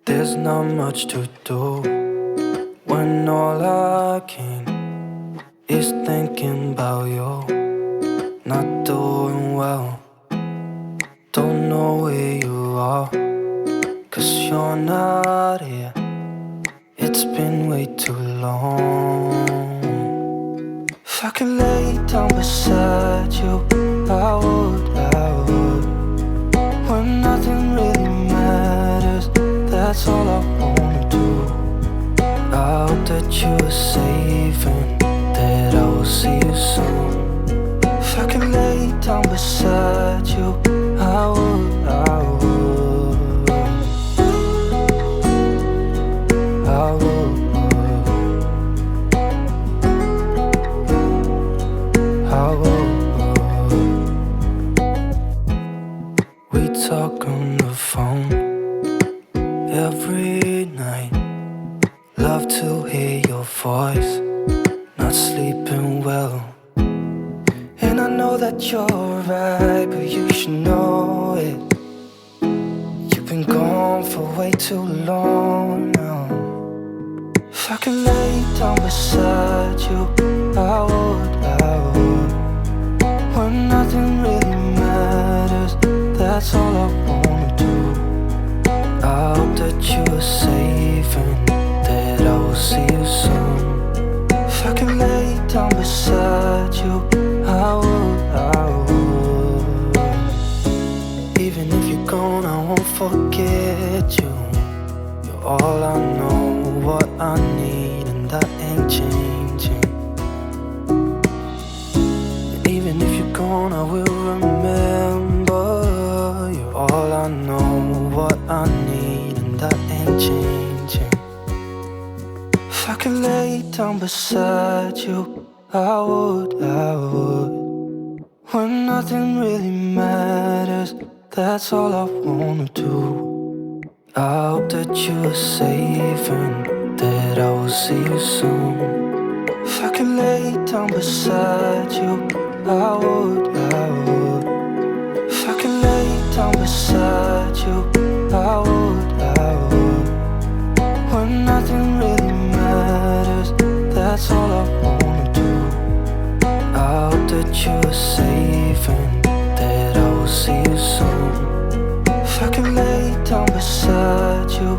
There's not much to do when all I can is thinking about you. Not doing well, don't know where you are, 'cause you're not here. It's been way too long. If I could lay down beside you, I would. When nothing really matters, that's all I wanna do. I hope that you are safe and that I will see you soon. If I could lay down beside you, I would. I would. We talk on the phone every night. Love to hear your voice. Not sleeping well, and I know that you're right, but you should know it. You've been gone for way too long now. If I could lay down beside you, I would. When nothing really matters, that's all I wanna do. I hope that you are safe and that I will see you soon. If I could lay down beside you, I would. Even if you're gone, I won't forget you. You're all I know, what I need, and that ain't changing. And even if you're gone, I will remember. You're all I know, what I need, and that ain't changing. If I could lay down beside you, I would. When nothing really matters, that's all I wanna do. I hope that you are safe and that I will see you soon. If I could lay down beside you, I would. If I could lay down beside you, I would. When nothing really matters, that's all I wanna do. I hope that you are safe and that I will see you soon. If I could lay down beside you,